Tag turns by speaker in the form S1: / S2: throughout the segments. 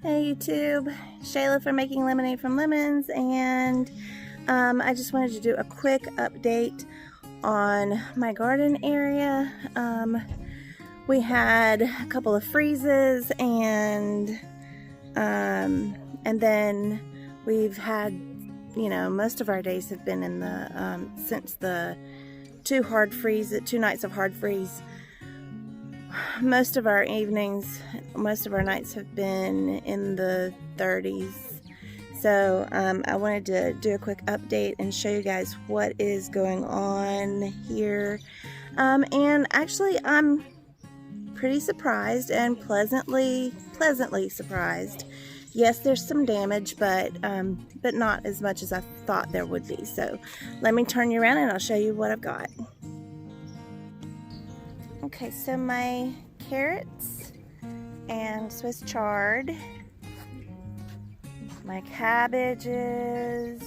S1: Hey YouTube, Shayla from Making Lemonade from Lemons, and I just wanted to do a quick update on my garden area. We had a couple of freezes, and then we've had, most of our days have been in the since the two nights of hard freeze. Most of our nights have been in the 30s. So I wanted to do a quick update and show you guys what is going on here. And actually, I'm pretty surprised and pleasantly surprised. Yes, there's some damage, but not as much as I thought there would be. So let me turn you around and I'll show you what I've got. Okay, so my carrots and Swiss chard, my cabbages,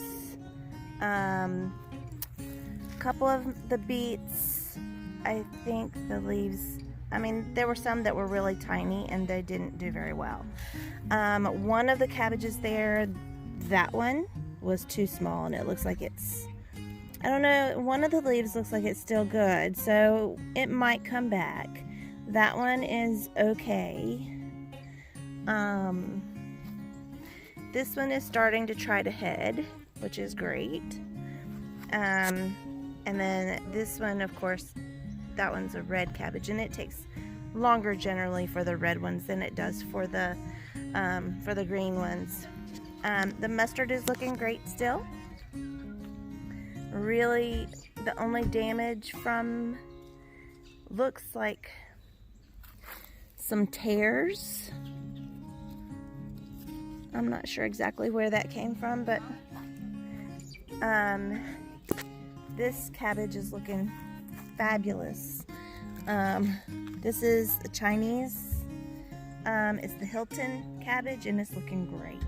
S1: a couple of the beets. I think the leaves, there were some that were really tiny and they didn't do very well. One of the cabbages there, that one was too small and it looks like it's, I don't know, one of the leaves looks like it's still good, so it might come back. That one is okay. This one is starting to try to head, which is great. And then this one, of course, that one's a red cabbage, and it takes longer generally for the red ones than it does for the green ones. The mustard is looking great still. Really, the only damage from looks like some tears. I'm not sure exactly where that came from, but this cabbage is looking fabulous. This is the Chinese. It's the Hilton cabbage, and it's looking great.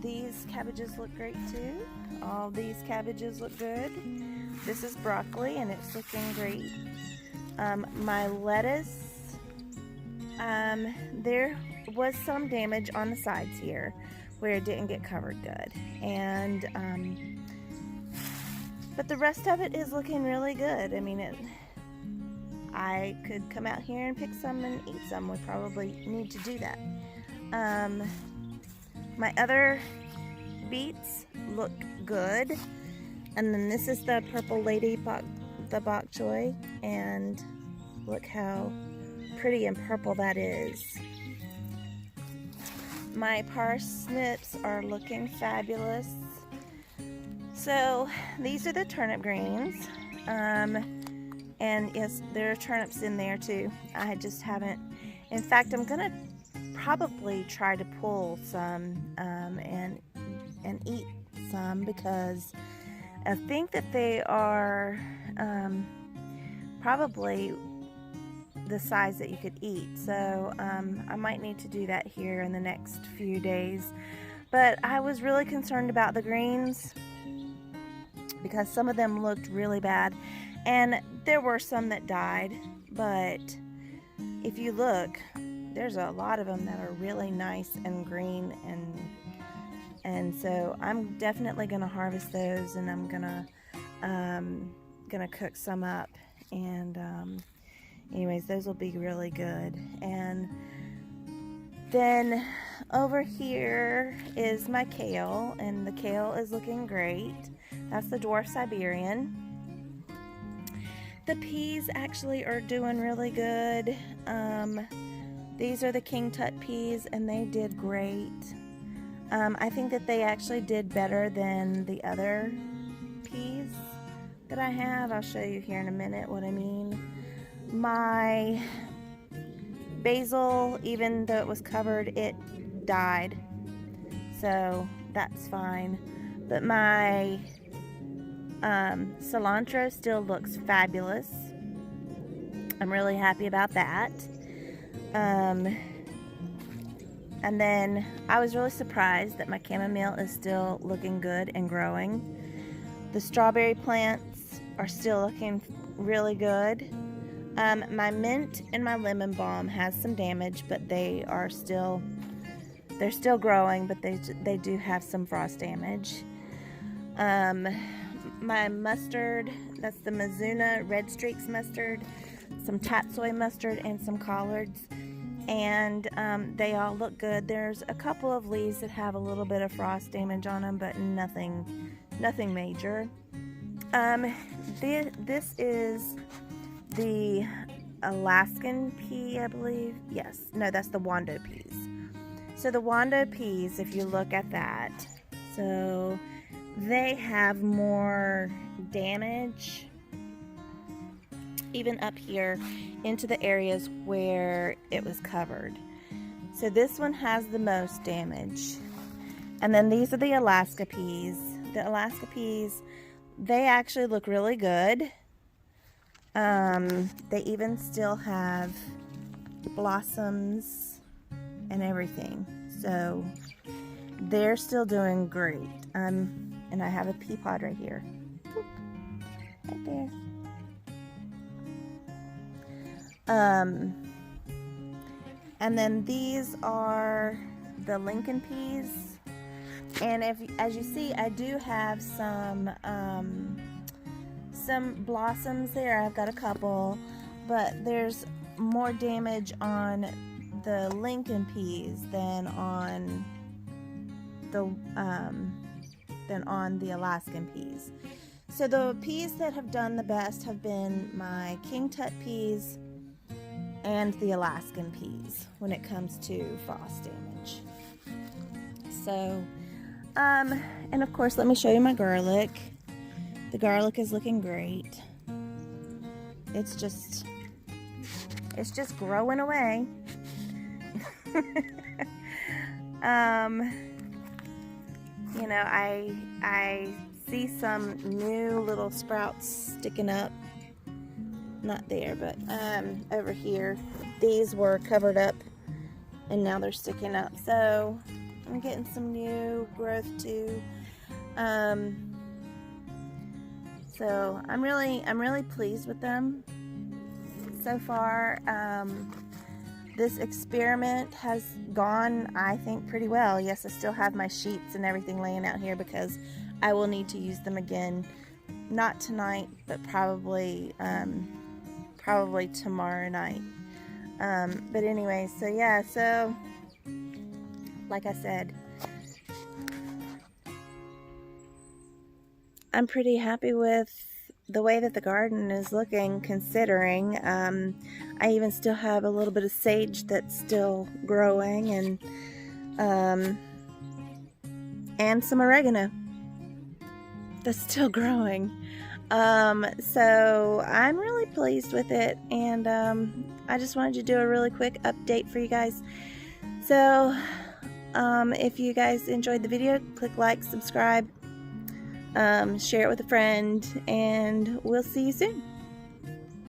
S1: These cabbages look great too. All these cabbages look good. This is broccoli and it's looking great. My lettuce, there was some damage on the sides here where it didn't get covered good. And but the rest of it is looking really good. I could come out here and pick some and eat some. We probably need to do that. My other beets look good, and then this is the purple lady the bok choy, and look how pretty and purple that is. My parsnips are looking fabulous. So these are the turnip greens, and yes, there are turnips in there too. I just haven't, in fact, I'm gonna probably try to pull some and eat some, because I think that they are probably the size that you could eat. So I might need to do that here in the next few days. But I was really concerned about the greens because some of them looked really bad, and there were some that died, but if you look, there's a lot of them that are really nice and green, and so I'm definitely gonna harvest those, and I'm gonna cook some up, and anyways, those will be really good. And then over here is my kale, and the kale is looking great. That's the dwarf Siberian. The peas actually are doing really good. These are the King Tut peas, and they did great. I think that they actually did better than the other peas that I have. I'll show you here in a minute what I mean. My basil, even though it was covered, it died. So that's fine. But my cilantro still looks fabulous. I'm really happy about that. And then I was really surprised that my chamomile is still looking good and growing. The strawberry plants are still looking really good. My mint and my lemon balm has some damage, but they are still they're still growing, but they do have some frost damage. My mustard, that's the Mizuna Red Streaks mustard, some Tatsoi mustard, and some collards, and they all look good. There's a couple of leaves that have a little bit of frost damage on them, but nothing major. This is the Alaskan pea, I believe. Yes, no, that's the Wando peas. So the Wando peas, if you look at that, so they have more damage even up here into the areas where it was covered. So this one has the most damage. And then these are the Alaska peas. The Alaska peas, they actually look really good. They even still have blossoms and everything. So they're still doing great. And I have a pea pod right here. Boop. Right there. And then these are the Lincoln peas. And as you see, I do have some blossoms there. I've got a couple, but there's more damage on the Lincoln peas than on the Alaskan peas. So the peas that have done the best have been my King Tut peas and the Alaskan peas when it comes to frost damage. So, and of course, let me show you my garlic. The garlic is looking great. It's just growing away. You know, I see some new little sprouts sticking up. Not there, but over here. These were covered up and now they're sticking up. So I'm getting some new growth too. So I'm really pleased with them so far. This experiment has gone, I think, pretty well. Yes, I still have my sheets and everything laying out here because I will need to use them again. Not tonight, but probably tomorrow night. But anyway, so yeah, so like I said, I'm pretty happy with the way that the garden is looking, considering I even still have a little bit of sage that's still growing, and some oregano that's still growing. So I'm really pleased with it, and I just wanted to do a really quick update for you guys. So if you guys enjoyed the video, click like, subscribe, share it with a friend, and we'll see you soon.